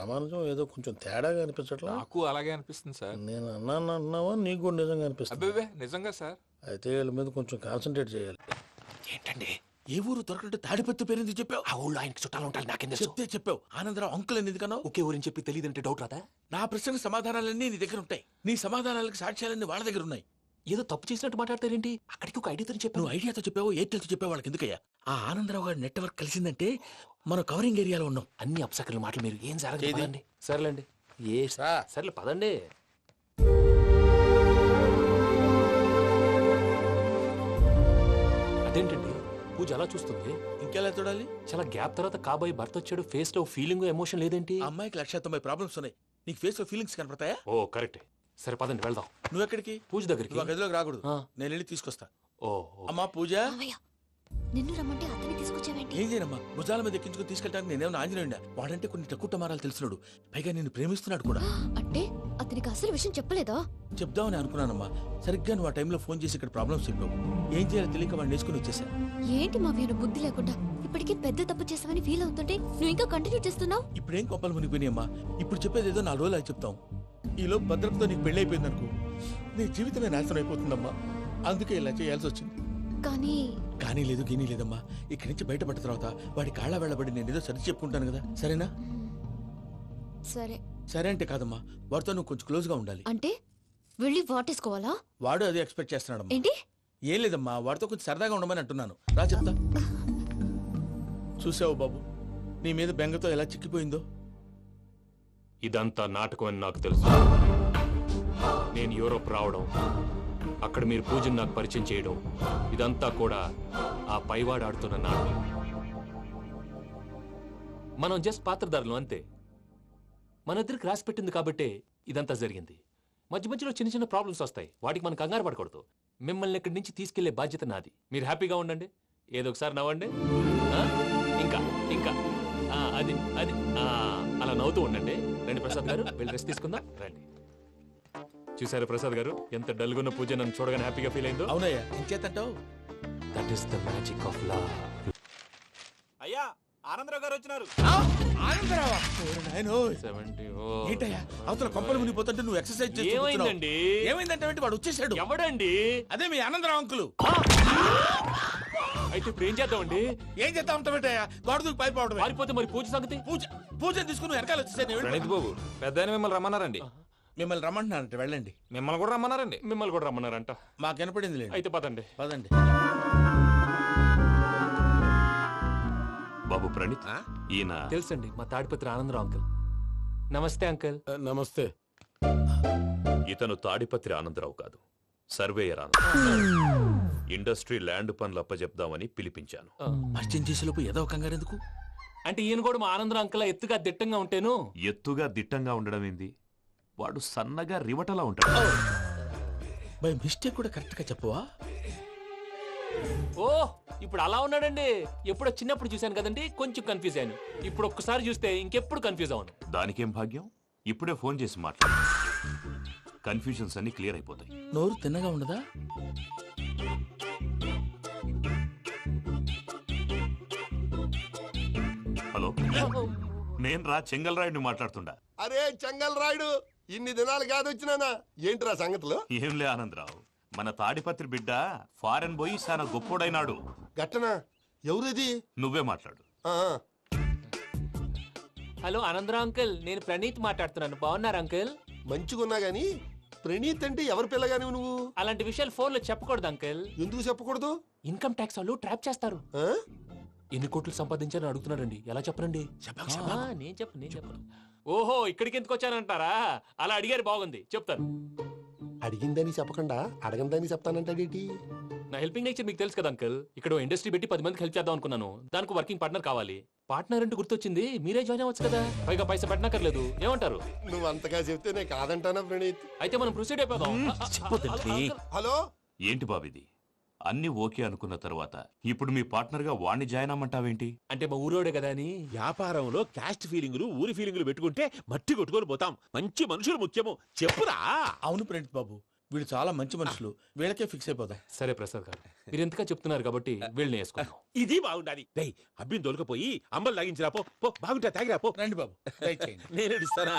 రామానుజం ఏదో కొంచెం తేడాగా అనిపించట్లా. నాకు అలాగే అనిపిస్తుంది సార్. నేను అన్నాను అంటున్నావా, నీకు కూడా నిజంగా అనిపిస్తుంది? అబ్బే నిజంగా సార్. అయితే వీళ్ళ మీద కొంచెం కాన్సన్ట్రేట్ చేయాలి. ఏంటండి ఏ ఊరు దొరకట్టు తాడిపత్రి పేరు ఎందుకు చెప్పావు? ఆ ఊళ్ళో ఆయనకి చుట్టాలు ఉంటారు, నాకేం చెప్తే చెప్పావు. ఆనందరావు అంకుల్ అని ఎందుకన్నావు? ఒకే ఊరిని చెప్పి తెలియదంటే డౌట్ రాదా? నా ప్రశ్నకు సమాధానాలన్నీ నీ దగ్గర ఉంటాయి, నీ సమాధానాలకు సాక్ష్యాలన్నీ వాళ్ళ దగ్గర ఉన్నాయి. ఏదో తప్పు చేసినట్టు మాట్లాడతారేంటి? అక్కడికి ఒక ఐడియాతో చెప్పావు. నువ్వు ఐడియాతో చెప్పావు, ఎయిర్టెల్తో చెప్పావు, వాళ్ళకి ఎందుకయ్యా? ఆ ఆనందరావు గారి నెట్వర్క్ కలిసిందంటే మనం కవరింగ్ ఏరియాలో ఉన్నాం. అన్ని అప్సకర్ల మాటలు మీరు ఏం జరగదండి. సర్లేండి, ఏ సర్లే పదండి. అదేంటండి పూజ అలా చూస్తుంది? ఇంకెలా చూడాలి? చాలా గ్యాప్ తర్వాత కాబోయే భర్త వచ్చాడు, ఫేస్ లో ఫీలింగ్ ఎమోషన్ లేదేంటి? అమ్మాయికి 190 ప్రాబ్లమ్స్ ఉన్నాయి, నీకు ఫేస్ లో ఫీలింగ్స్ కనపడతాయా? ఓ కరెక్ట్. సరే పదండి వెళ్దాం. నువ్వు ఎక్కడికి? పూజ దగ్గరికి. గదిలోకి రాకూడదు, నేను వెళ్ళి తీసుకొస్తా. ఓ అమ్మా పూజ, నిన్ను రమ్మంటే అతన్ని తీసుకొచ్చావేంటి? ఏం చేయనమ్మా, భుజాల మీద ఎక్కించుకుని తీసుకెళ్ళడానికి నేనేమన్నా ఆంజనేయుడా? వాడంటే కొన్ని తక్కువ టమారాలు తెలిసినాడు, పైగా నిన్ను ప్రేమిస్తున్నాడు కూడా. అంటే అతనికి అసలు విషయం చెప్పలేదా? చెప్దామని అనుకున్నానమ్మా, సరిగ్గా నువ్వు ఆ టైంలో ఫోన్ చేసి ఇక్కడ ప్రాబ్లమ్స్ చెప్పావు. ఏం చేయాలో తెలియక వాడిని వేసుకుని వచ్చేసా. ఏంటి మా వీరు బుద్ధి లేకుండా ఇప్పటికీ పెద్ద తప్పు చేసావని ఫీల్ అవుతుంటే నువ్వు ఇంకా కంటిన్యూ చేస్తున్నావు. ఇప్పుడేం కొప్పలు మునిగిపోయినాయమ్మా, ఇప్పుడు చెప్పేది ఏదో 4 రోజులు చెప్తాం. ఈలో భద్రతతో నీకు పెళ్లి అయిపోయింది అనుకో, నీ జీవితమే నాశనం అయిపోతుందమ్మా. అందుకే ఇలా చేయాల్సి వచ్చింది. కానీ లేదు గీనీ లేదమ్మా, ఇక్కడి నుంచి బయటపడ్డ తర్వాత వాడి కాళ్ళ వెళ్ళబడి నేను ఏదో సరి చెప్పుకుంటాను కదా, సరేనా? సరే. సరే అంటే కాదమ్మా, వాడితో నువ్వు కొంచెం క్లోజ్ గా ఉండాలి. అంటే వెళ్ళి వాటేసుకోవాలా? వాడు అదే ఎక్స్పెక్ట్ చేస్తున్నాడు. ఏంటి? ఏం లేదమ్మా, వాడితో కొంచెం సరదాగా ఉండమని అంటున్నాను. రా చెప్తా. చూసావు బాబు, నీ మీద బెంగతో ఎలా చిక్కిపోయిందో. ఇదంతా నాటకం అని నాకు తెలుసు. నేను యూరోప్ రావడం, అక్కడ మీరు పూజను నాకు పరిచయం చేయడం, ఇదంతా కూడా ఆ పైవాడు ఆడుతున్న నాటకం. మనం జస్ట్ పాత్రధారులు అంతే. మన ఇద్దరికి రాసి పెట్టింది కాబట్టే ఇదంతా జరిగింది. మధ్య మధ్యలో చిన్న చిన్న ప్రాబ్లమ్స్ వస్తాయి, వాటికి మనం కంగారు పడకూడదు. మిమ్మల్ని ఇక్కడి నుంచి తీసుకెళ్లే బాధ్యత నాది. మీరు హ్యాపీగా ఉండండి, ఏదో ఒకసారి నవ్వండి. ఇంకా ఇంకా అది అది అలా నవ్వుతూ ఉండండి. రండి ప్రసాద్ గారు, వెళ్ళి రెస్ట్ తీసుకుందాం రండి. చూసారా ప్రసాద్ గారు, ఎంత డల్గున్న పూజ నన్ను చూడగానే హ్యాపీగా ఫీల్ అయిందో? అవునయ్యా, ఇంకేతంటావు? That is the magic of love. అయ్యా ఆనందరావు గారు వచ్చినారు. ఏంటయ్యా అవతల కొంపలు మునిగిపోతుంటే నువ్వు ఎక్సర్సైజ్ చేస్తున్నావు? ఏమైందండి? ఏమైందంటే వాడు వచ్చేసాడు. ఎవడండి? అదే మీ ఆనందరావు అంకులు. అయితే ఇప్పుడు ఏం చేద్దామండి? ఏం చేస్తా ఉంటావేటయ్యా, గోడ దూకి పైపోవడం. పారిపోతే మరి పూజ సంగతి? పూజ తీసుకుని వెనకాల వచ్చేసాను. ప్రణీత్ బాబు, పెద్ద మిమ్మల్ని రమ్మన్నారండి. మిమ్మల్ని రమ్మంటున్నారంట, వెళ్ళండి. మిమ్మల్ని కూడా రమ్మన్నారండి. మిమ్మల్ని కూడా రమ్మన్నారంట. మాకు వినపడింది లేదు. అయితే పదండి. పదండి. బాబు ప్రణీత్, ఈయన తెలుసండి, మా తాడిపత్రి ఆనందరావు అంకుల్. నమస్తే అంకుల్. నమస్తే. ఇతను తాడిపత్రి ఆనందరావు కాదు, సర్వేయర్ ఆనందరావు. ఇండస్ట్రీ ల్యాండ్ పనులు అప్పచెప్దామని పిలిపించాను. పరిచయం చేసేలోపు ఏదో కంగారు ఎందుకు? అంటే ఈయన కూడా మా ఆనందరావు అంకుల్ ఎత్తుగా దిట్టంగా ఉంటేను. ఎత్తుగా దిట్టంగా ఉండడం ఏంది, వాడు సన్నగా రివటలా ఉంటాడు. బై మిస్టేక్ కూడా కరెక్ట్ గా చెప్పవా? ఓ ఇప్పుడు అలా ఉన్నాడండి. ఎప్పుడో చిన్నప్పుడు చూశాను కదండి, కొంచెం కన్ఫ్యూజ్ అయ్యాను. ఇప్పుడు ఒక్కసారి చూస్తే ఇంకెప్పుడు కన్ఫ్యూజ్ అవును. దానికేం భాగ్యం, ఇప్పుడే ఫోన్ చేసి మాట్లాడు, కన్ఫ్యూజన్స్ అన్ని క్లియర్ అయిపోతాయి. నోరు తిన్నగా ఉండదా? హలో, నేను రా చెంగల్రాయుడిని మాట్లాడుతుండా. అరే చెంగల్ రాయుడు, ఇన్ని దినాలు కాదు వచ్చినానా? ఏంట్రా సంగతులు? ఏంలే ఆనందరావు, మన తాడిపత్రి బిడ్డ ఫారెన్ పోయి చాలా గొప్పోడైనాడు. గట్టనా? ఎవరిది? నువ్వే మాట్లాడు. హలో ఆనందరావు అంకుల్, నేను ప్రణీత్ మాట్లాడుతున్నాను. బాగున్నారు అంకుల్? మంచిగున్నా గాని ప్రణీత్ అంటే ఎవరి పిల్లగాని నువ్వు? అలాంటి విషయాలు ఫోన్ లో చెప్పకూడదు అంకుల్. ఎందుకు చెప్పకూడదు? ఇన్కమ్ ట్యాక్స్ వాళ్ళు ట్రాప్ చేస్తారు. ఎన్ని కోట్లు సంపాదించాలని అడుగుతున్నారండి, ఎలా చెప్పరండి? నేను చెప్పను. ఓహో, ఇక్కడికి ఎందుకు వచ్చానంటారా? అలా అడిగారు, బాగుంది, చెప్తాను. అడిగిందని చెప్పకుండా అడగందని చెప్తానంటాడేటి? నా హెల్పింగ్ నేచర్ మీకు తెలుసు కదా అంకుల్. ఇక్కడ ఇండస్ట్రీ పెట్టి 10 మందికి హెల్ప్ చేద్దాం అనుకున్నాను. దానికి వర్కింగ్ పార్ట్నర్ కావాలి. పార్ట్నర్ అంటే గుర్తొచ్చింది, మీరే జాయిన్ అవ్వచ్చు కదా, పైగా పైసా పెట్టనక్కర్లేదు. ఏమంటారు? నువ్వు అంతగా చెప్తే నేను కాదంటానా ప్రణీత్? అయితే మనం ప్రొసీడ్ అయిపోదాం. హలో, ఏంటి బాబిది, అన్ని ఓకే అనుకున్న తర్వాత ఇప్పుడు మీ పార్ట్నర్ గా వాణ్ణి జాయిన్ అమ్మంటావేంటి? అంటే మా ఊరోడే కదా అని. వ్యాపారంలో క్యాస్ట్ ఫీలింగులు, ఊరి ఫీలింగులు పెట్టుకుంటే మట్టి కొట్టుకొని పోతాం. మంచి మనుషులు ముఖ్యము, చెప్పురా. అవును ప్రణీత్ బాబు, వీళ్ళు చాలా మంచి మనుషులు, వీళ్ళకే ఫిక్స్ అయిపోదాం. సరే ప్రసాద్ గారు, మీరు ఎంతగా చెప్తున్నారు కాబట్టి వీళ్ళని వేసుకున్నాం. ఇది బాగుండాలి. డై అబ్బిని దొలకపోయి అమ్మలు లాగించిరా పో పో బాగుంటా తాగిరా పో. రండి బాబు, దయచేయండి. నేను ఇస్తానా?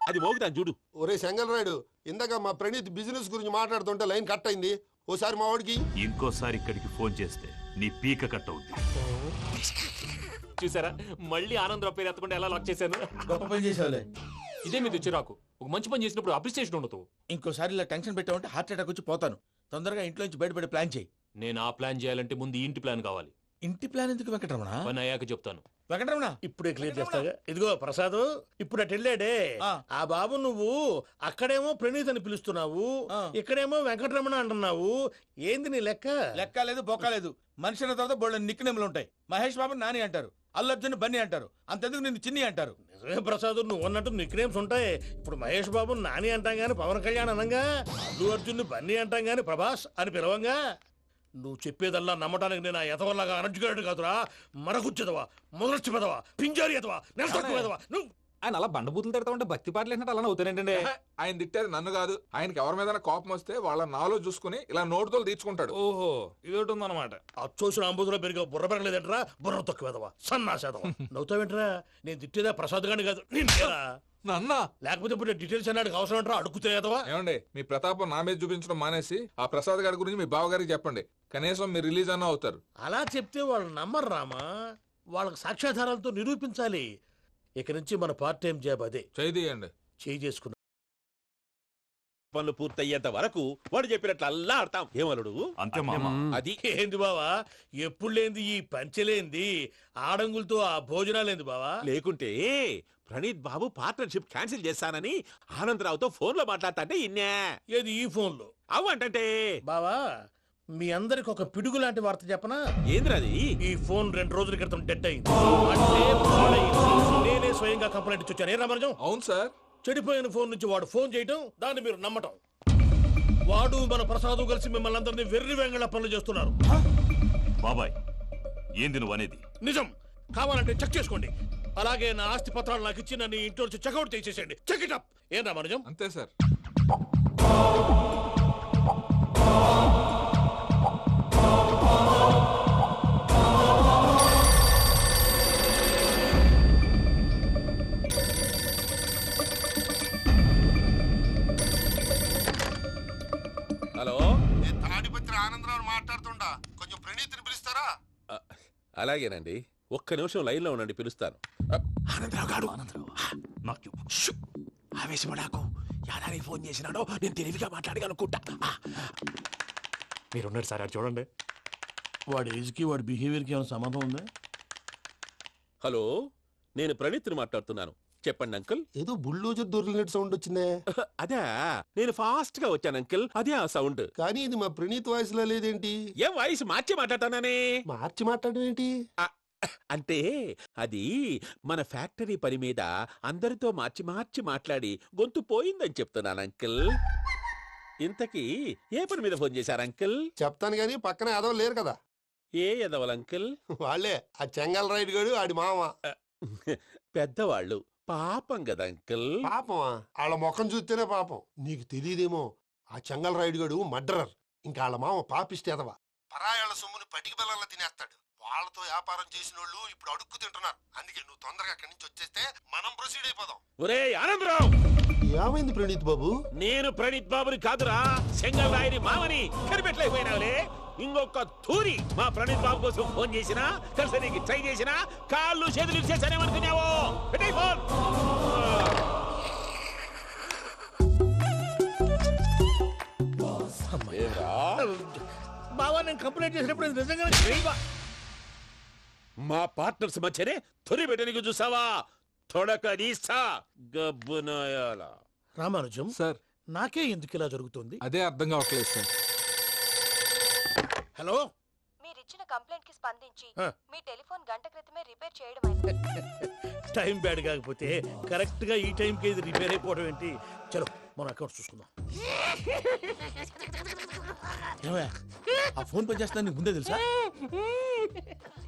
అది మోగుతాను చూడు. ఒరే చెంగల్ రాయుడు, ఇందాక మా ప్రణీత్ బిజినెస్ గురించి మాట్లాడుతుంటే లైన్ కట్ అయింది. ఓసారి మా వాడికి ఇంకోసారి ఇక్కడికి ఫోన్ చేస్తే నీ పీక కట్ అవుద్ది. చూసారా, మళ్ళీ ఆనందరావు పేరు ఎత్తకుండా ఎలా లాక్ చేశాను. గొప్ప పని చేసేవాళ్ళే. ఇదే మీద చిరాకు. ఒక మంచి పని చేసినప్పుడు అప్రిసియేషన్ ఉండదు. ఇంకోసారి ఇలా టెన్షన్ పెట్టామంటే హార్ట్ అటాక్ వచ్చి పోతాను. తొందరగా ఇంట్లో నుంచి బయటపడే ప్లాన్ చేయి. నేను ఆ ప్లాన్ చేయాలంటే ముందు ఈ ఇంటి ప్లాన్ కావాలి. ఇంటి ప్లాన్ ఎందుకు వెంకటరమణ? పని అయ్యాక చెప్తాను. వెంకటరమణ ఇప్పుడే క్లియర్ చేస్తాగా. ఇదిగో ప్రసాద్, ఇప్పుడు అటు వెళ్ళాడే ఆ బాబు, నువ్వు అక్కడేమో ప్రణీత్ అని పిలుస్తున్నావు, ఇక్కడేమో వెంకటరమణ అంటున్నావు. ఏంది నీ లెక్క? లెక్క లేదు, బొక్క లేదు. మనిషి అన్న తర్వాత బోళ్ళ నిక్నెములు ఉంటాయి. మహేష్ బాబు నాని అంటారు, అల్లర్జున్ బన్నీ అంటారు, అంతెందుకు నిన్ను చిన్ని అంటారు. నిజమే ప్రసాద్, నువ్వు అన్నట్టు నిక్నేమ్స్ ఉంటాయి. ఇప్పుడు మహేష్ బాబు నాని అంటాం గాని పవన్ కళ్యాణ్ అనంగా, అల్లు అర్జున్ బన్నీ అంటాం గాని ప్రభాస్ అని పిలవంగా. నువ్వు చెప్పేదల్లా నమ్మటానికి నేను ఆ ఎతవల్లాగా అనర్జుకేటెడ్ కాదురా. మరగుచ్చదవా, మొదలచ్చి పెదవా, పింజారి ఎదవా, నెలసొక్కు పెదవా నువ్వు. ఆయన అలా బండబూతులు తిడతా ఉంటే భక్తి పాటలు ఏంటంటే అలా అవుతానంటే. ఆయన తిట్టేది నన్ను కాదు, ఆయనకి ఎవరి మీద కోపం వస్తే వాళ్ళ నాలో చూసుకుని ఇలా నోటుతో తీర్చుకుంటాడు. ఓహో, ఇదొకటి ఉందన్నమాట. అచ్చోసిన అంబుధులో పెరిగే బుర్ర పెరగలేదంటరా, బుర్ర తొక్కువేదవా, సన్నాసేదవా. నవ్వుతావేంట్రా? నేను తిట్టేదా ప్రసాద్ గాని కాదు, నిన్నేరా. నన్నా? లేకపోతే ఇప్పుడు డీటెయిల్స్ అన్నాడు అవసరం అంటారా? అడుగుతాయేదవా. ఏమండి, మీ ప్రతాపం నా మీద చూపించడం మానేసి ఆ ప్రసాద్ గారి గురించి మీ బావగారికి చెప్పండి. కనీసం మీరు రిలీజ్ అన్న అవుతారు. అలా చెప్తే వాళ్ళు నమ్మరు రామా. వాళ్ళకి సాక్ష్యాధారాలతో నిరూపించాలి. ఇక నుంచి మన పార్ట్ టైం జాబ్ అదే. చేయండి. చేయి చేసుకున్నా పనులు పూర్తయ్యేంత వరకు వాడు చెప్పినట్లు అల్లా ఆడతాం. ఏమలుడు? అంతే మామ. అది ఏంది బావా, ఎప్పుడు లేంది ఈ పంచలేంది, ఆడంగులతో ఆ భోజనాలేంది బావా? లేకుంటే ప్రణీత్ బాబు పార్ట్నర్షిప్ క్యాన్సిల్ చేస్తానని ఆనందరావుతో ఫోన్ లో మాట్లాడతాంటే ఇన్నే. ఏది ఈ ఫోన్లో? అవ్వంటే బావా, మీ అందరికి ఒక పిడుగు లాంటి వార్త చెప్పనా? ఏంద్రది? ఈ ఫోన్ 2 రోజుల క్రితం డెడ్ అయింది. అంటే పాడైంది. నేనే స్వయంగా కంప్లైంట్ ఇచ్చి వచ్చాను. ఏ రామరాజం? అవును సార్. చెడిపోయిన ఫోన్ నుంచి వాడు ఫోన్ చేయటం, దాన్ని మీరు నమ్మటం. వాడు మన ప్రసాదు కలిసి మిమ్మల్ని అందరినీ వెర్రి వెంగళ పనులు చేస్తున్నారు. బాబాయ్, ఏంది నువ్వు అనేది? నిజం. కావాలంటే చెక్ చేసుకోండి. అలాగే నా ఆస్తి పత్రాలు నాకు ఇచ్చి నన్ను ఇంట్లో నుంచి చెక్అౌట్ చేసేసేయండి. Check it up. ఏం రామరాజం? అంతే సార్. హలో, నేను తాడిపత్రి ఆనందరావు మాట్లాడుతుండా, కొంచెం ప్రణీత్ని పిలుస్తారా? అలాగేనండి. ఒక్క నిమిషం లైన్ లో ఉండండి, పిలుస్తాను. ఆనందరావు గాడు. నాకు ఆవేశపడాకు. యాదారి ఫోన్ చేసినాడో నేను తెలివిగా మాట్లాడగలనుకుంటా. మీరున్నారు సార్, అది చూడండి. వాడి ఏజ్కి వాడి బిహేవియర్కి ఏమైనా సంబంధం ఉందా? హలో, నేను ప్రణీత్ని మాట్లాడుతున్నాను. చెప్పండి అంకుల్. ఏదో బుల్డోజర్ దొరికినట్టు సౌండ్ వచ్చిందే. అదే, నేను ఫాస్ట్ గా వచ్చాను అంకుల్. అదే ఆ సౌండ్. కానీ ఇది మా ప్రణీత్ వాయిస్ లో లేదేంటి? ఏ వాయిస్ మార్చి మాట్లాడతాననే? మార్చి మాట్లాడడం ఏంటి? అంటే అది మన ఫ్యాక్టరీ పని మీద అందరితో మార్చి మార్చి మాట్లాడి గొంతు పోయిందని చెప్తున్నాను అంకుల్. ఇంతకీ ఏ పని మీద ఫోన్ చేశారు అంకుల్? చెప్తాను గానీ పక్కన ఏదో లేరు కదా. ఏ ఎదవలు అంకుల్? వాళ్ళే ఆ చెంగల్ రైడ్ గడు ఆడి మామ. పెద్దవాళ్ళు, పాపం కదా అంకుల్. పాపమా? వాళ్ళ ముఖం చూస్తేనే పాపం. నీకు తెలియదేమో, ఆ చెంగల్ రైడ్ గడు మర్డరర్. ఇంకా వాళ్ళ మామ పాపిస్తేదవా. పరాయాళ్ళ సొమ్ముని పటికి బెల్లంలో తినేస్తాడు. వాళ్ళతో వ్యాపారం చేసిన వాళ్ళు ఇప్పుడు అడుక్కు తింటున్నారు. అందుకే నువ్వు తొందరగా అక్కడి నుంచి వచ్చేస్తే మనం ప్రొసీడ్ అయిపోదాం. ఒరే ఆనందరావు, ఏమైంది ప్రణీత్ బాబు? నేను ప్రణీత్ బాబుని కాదురా, సెంగల్ రాయని మామని. కనిపెట్టలేకపోయినావులే. ఇంకొక తూరి మా ప్రణీత్ బాబు కోసం ఫోన్ చేసినా, కలిసి నీకు ట్రై చేసినా కాళ్ళు చేతులు ఇచ్చేసానేమనుకున్నావో. పెట్టేయ్ ఫోన్. బావా, నేను కంప్లైంట్ చేసినప్పుడు ఇది నిజంగానే చేయవా? మా పార్ట్నర్స్ మధ్యనే తొలి పెట్టడానికి చూసావా? తొడక నీస్తా గబ్బునాయాల. రామానుజం సార్, నాకే ఎందుకు ఇలా జరుగుతుంది? అదే అర్థం కావట్లేదు సార్. హలో, మీరిచ్చిన కంప్లైంట్ కి స్పందించి ఆ. మీ టెలిఫోన్ గంట క్రితమే రిపేర్ చేయడం అయింది. టైం బ్యాడ్ కాకపోతే కరెక్ట్ గా ఈ టైంకి ఇది రిపేర్ అయిపోవడం ఏంటి? చలో మన అకౌంట్ చూసుకుందాం. ఏమయ్య, ఆ ఫోన్ పనిచేస్తున్నా నీకు ముందే తెలుసా?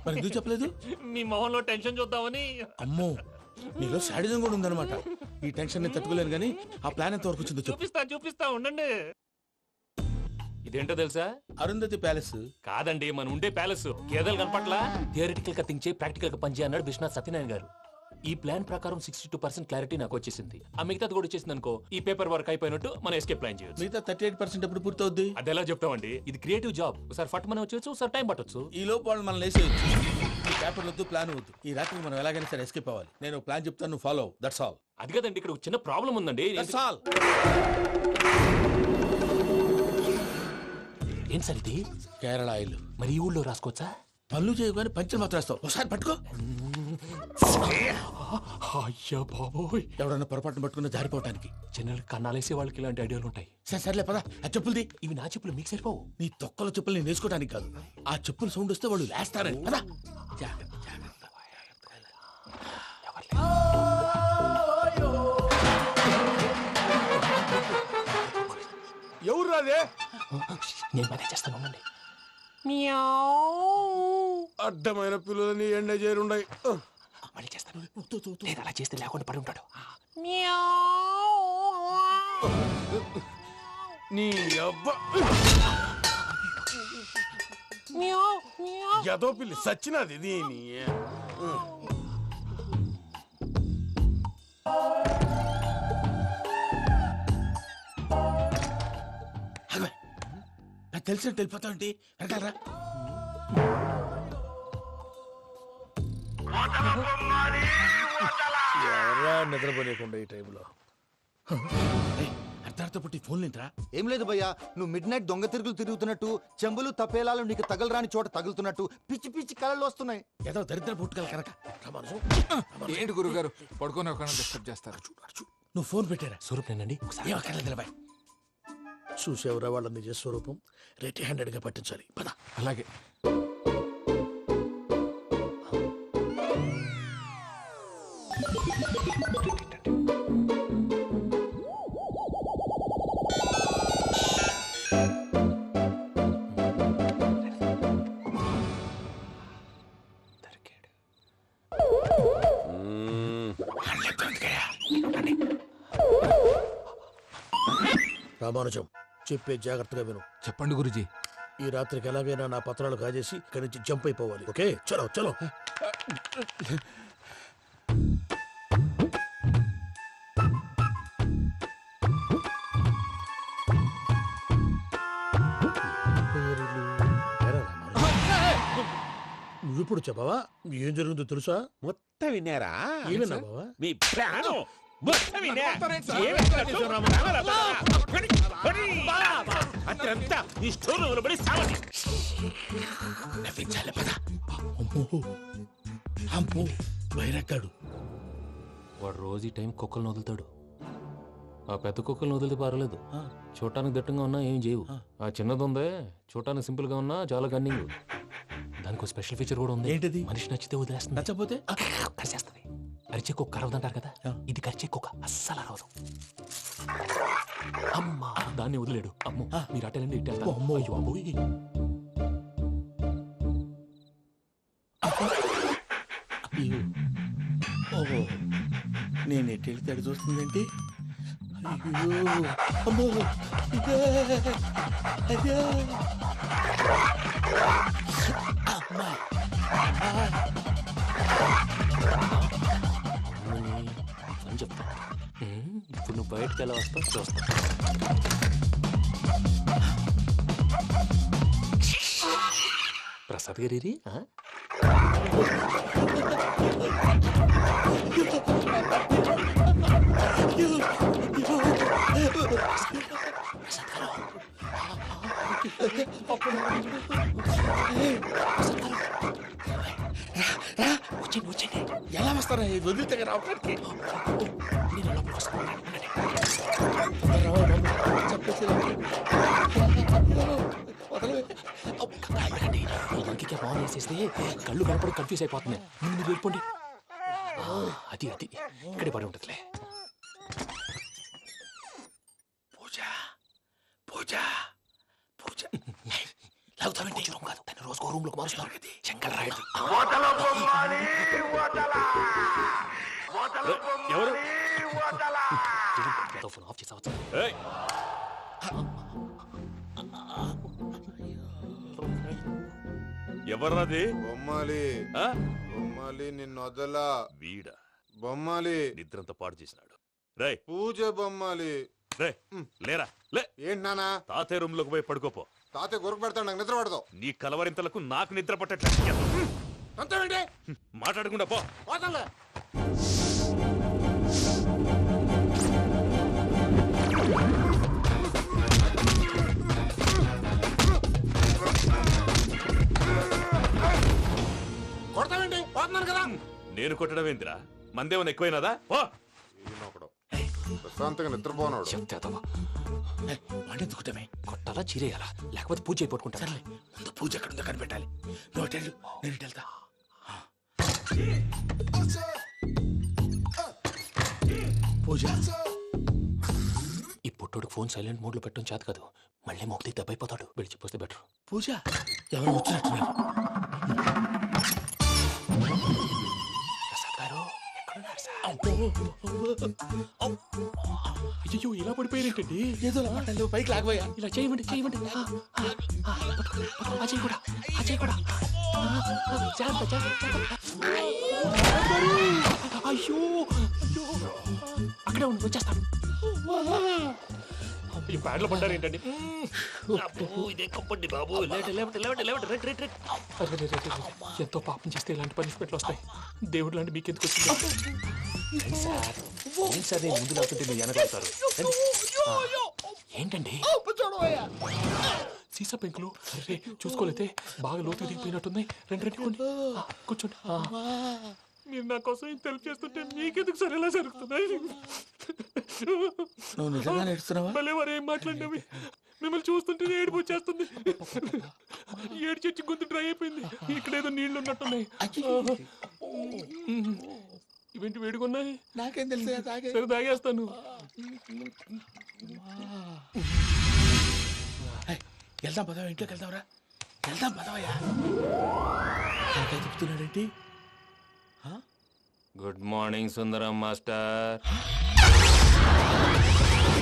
మరి ఎందుకు చెప్పలేదు? మీ మొహంలో టెన్షన్ చూద్దామని. అమ్మో, నీలో శాడిజం కూడా ఉందన్నమాట. ఈ టెన్షన్ నేను తట్టుకోలేను కానీ ఆ ప్లాన్ ఎంత వరకు వచ్చిందో చెప్పు. చూపిస్తా ఉండండి. ఇదేంటో తెలుసా? అరుంధతి ప్యాలెస్. కాదండి, మన ఉండే ప్యాలెస్. గేదెలు కనపట్లా? థియరిటికల్ గా థింక్ చేయి, ప్రాక్టికల్ గా పనిచేయి అన్నాడు విశ్వనాథ్ సత్యనారాయణ గారు. ఈ ప్లాన్ ప్రకారం 62% క్లారిటీ నాకు వచ్చేసింది. ఆ మిగతాది కూడా వచ్చేసింది అనుకో, ఈ పేపర్ వర్క్ అయిపోయినట్టు మనం ఎస్కేప్ ప్లాన్ చేయొచ్చు. మిగతా 38% ఎప్పుడు పూర్తవుద్ది? అది ఎలా చెప్తామండి? ఇది క్రియేటివ్ జాబ్. ఒకసారి ఫట్ మనం వచ్చేచ్చు, ఒకసారి టైం పట్టొచ్చు. ఈ లోపు వాళ్ళు మనం లేసేయచ్చు. ఈ పేపర్ వద్దు, ప్లాన్ వద్దు. ఈ రాత్రికి మనం ఎలాగైనా సరే ఎస్కేప్ అవ్వాలి. నేను ప్లాన్ చెప్తాను, నువ్వు ఫాలో. That's all. అది కదండి, ఇక్కడ ఒక చిన్న ప్రాబ్లం ఉందండి. That's all. ఏం సార్ ఇది? కేరళ ఆయిల్. మరి ఈ ఊళ్ళో రాసుకోవచ్చా? పళ్ళు చేయగానే పంచలు మాత్రం వేస్తావు. ఒకసారి పట్టుకో. అయ్యా బాబోయ్, ఎవడన్నా పొరపాటున పట్టుకున్న జారిపోవటానికి. జనరల్ కన్నాలేసే వాళ్ళకి ఇలాంటి ఐడియాలు ఉంటాయి. సర్లే పద, ఆ చెప్పులది. ఇవి నా చెప్పులు, మీకు సరిపోవు. నీ తొక్కల చెప్పులు నేను వేసుకోవడానికి కాదు, ఆ చెప్పులు సౌండ్ వస్తే వాళ్ళు లేస్తారని. పద. ఎవరు రాదే? నేను మేనేజ్ చేస్తాను, ఉండండి. అడ్డమైన పిల్లలని ఎండ చేరుండయి. మళ్ళీ చేస్తాను. లేదు, అలా చేస్తే లేకుండా పడి ఉంటాడు. నీ అబ్బ ఎదో పిల్లి సచ్చినది దీని. నాకు తెలిసినట్టు వెళ్ళిపోతావంటి. వెనకాలరా. ఎవరా నిద్రపోలేకుండా ఈ టైంలో? అర్ధార్థ పుట్టి ఫోన్ లేంట్రా. ఏం లేదు భయ్యా, నువ్వు మిడ్ నైట్ దొంగ తిరుగులు తిరుగుతున్నట్టు, చెంబులు తపేలాలు నీకు తగలరాని చోట తగులుతున్నట్టు పిచ్చి పిచ్చి కళలు వస్తున్నాయి. ఏదో దరిద్ర పుట్టుకల కనుక. ఏంటి గురుగారు పడుకొని ఒక డిస్టర్బ్ చేస్తారు? నువ్వు ఫోన్ పెట్టారా? స్వరూప్ నేనండి. ఏమక్కర్లేదు. చూసేవరా వాళ్ళ నిజ స్వరూపం. రెట్టి హ్యాండెడ్ గా పట్టించాలి. పద. అలాగే. రామానుజం, చెప్పే జాగ్రత్తగా విను. చెప్పండి గురుజీ. ఈ రాత్రికి ఎలాగైనా నా పత్రాలు కాజేసి ఇక్కడి నుంచి జంప్ అయిపోవాలి. ఓకే, చలో చలో. నువ్విప్పుడు చెప్పవా ఏం జరిగిందో తెలుసా? మొత్తం విన్నారా? ఏమన్నా బావా? మీ ప్రాణం మొత్తం విన్నా. అత్రంతా ఈ స్టోర్ రూమ్ లో పడి సావండి. నవ్వించాలి. పద. అమ్మో వైరక్కాడు. వాడు రోజు ఈ టైం కుక్కలను వదులుతాడు. ఆ పెద్ద కుక్కలను వదిలితే పర్వాలేదు, చూడటానికి దట్టంగా ఉన్నా ఏం చేయవు. ఆ చిన్నది ఉందే, చూడటానికి సింపుల్ గా ఉన్నా చాలా గన్నింగ్. దానికి స్పెషల్ ఫీచర్ కూడా ఉంది. ఏంటిది? మనిషి నచ్చితే వదిలేస్తుంది, నచ్చపోతే కరిచేస్తుంది. అరిచే కుక్క అరవదంటారు కదా, ఇది కరిచే కుక్క అస్సలు అరవదు. అమ్మా, దాన్ని వదిలేడు. అమ్మో, మీరు అటెండి ఇటు వెళ్తారు. అమ్మో, అయ్యో అమ్మోయ్. ఓహో, నేను ఎటు వెళ్తే అటు చూస్తుందంటే. అయ్యో అమ్మో, అయ్యో అమ్మా. అని చెప్తా. ఇప్పుడు నువ్వు బయటకు ఎలా వస్తావు చూస్తా. ప్రసాద్ గారి వచ్చేది ఎలా వస్తారా? వదిలితే రావడానికి ఇంకే బాగా వేసేస్తే కళ్ళు కనపడి కన్ఫ్యూజ్ అయిపోతుంది. ముందు మీరు వెళ్ళిపోండి. అది అది ఇక్కడే పడి ఉంటుందిలే. పూజ పూజ పూజ లాగుతామంటే రూమ్ కాదు, తను రోజుకో రూమ్ లోకి మారుస్తున్నారు కదా. చెంగల్ రాయడు. ఎవరు? Phone off చేసావచ్చు. ఎవర్రాది బొమ్మాలి ఆ? బొమ్మాలి నిన్ను వదలా వీడ బొమ్మాలి నిద్రంతా పాడు చేసినాడు. రై పూజ బొమ్మాలి రే లేరా లే. ఏంటి నానా తాతయ్య రూమ్ లోకి పోయి పడుకోపో. తాతయ్య గురకు పెడతాడు నాకు నిద్ర పడతావు నీ కలవరింతలకు నాకు నిద్ర పట్టట్లేదు. అంతేంటి మాట్లాడకుండా పో. పోతాలే కొడతావేంటి పోతున్నాను కదా నేను కొట్టడం ఏంటిరా? మందేమన్నా ఎక్కువైనదా? పో. ఈయనొకడు ప్రశాంతంగా నిద్రపోనాడు వాడెందుకుంటామే? కొట్టాలా చీరేయాలా లేకపోతే పూజ అయిపోట్టుకుంటా. ముందు పూజ ఎక్కడ ఉందో కనిపెట్టాలి. నువ్వు అటు వెళ్ళు, నేను ఇటు వెళ్తా. పూజ ఈ పుట్టోడు ఫోన్ సైలెంట్ మోడ్ లో పెట్టడం చేత కాదు. మళ్ళీ మోక్తి దెబ్బైపోతాడు. విడిచిపోతే బెటర్. పూజ ఎవరు వచ్చినట్టున్నారు? ప్రసాద్ గారు ఎక్కడున్నారు సార్? అయ్యో ఇలా పడిపోయారేంటండి? ఏదో మాటలు పైకి లాగబోయా. ఇలా చేయమండి చేయమండి. అజయ్ కూడా అజయ్ కూడా జాగ్రత్త జాగ్రత్త. అయ్యో అయ్యో అక్కడే ఉండి వచ్చేస్తాను. ఈ బ్యాడ్లో పడ్డారు ఏంటండి? ఎంతో పాపం చేస్తే ఇలాంటి పనిష్మెంట్లు వస్తాయి. దేవుడు లాంటి మీకు ఎందుకు వచ్చింది సార్? నేను ముందు లేకుంటే మీరు వెనకాడతారు. ఏంటండి సీసా పెంకులు? అరే చూసుకోలేతే బాగా లోతు దిగిపోయినట్టున్నాయి. రెండు కొన్ని కూర్చోండి. మీరు నా కోసం ఇంత హెల్ప్ చేస్తుంటే మీకెందుకు సరే ఎలా జరుగుతున్నాయి? నువ్వు నిజంగా నేర్చుతున్నావా? మళ్ళీ వారు ఏం మాట్లాడినవి మిమ్మల్ని చూస్తుంటే ఏడుపు వచ్చేస్తుంది. ఏడు చెచ్చి గొంతు డ్రై అయిపోయింది. ఇక్కడ ఏదో నీళ్లు ఉన్నట్టున్నాయి. ఇవేంటి వేడుకున్నాయి? నాకేం తెలుసు? సరే తాగేస్తాను. వెళ్దాం పదవా, ఇంట్లోకి వెళ్దాంరా. వెళ్దాం పదవయ్యా. నాకే చెప్తున్నాడేంటి? గుడ్ మార్నింగ్ సుందరం మాస్టర్.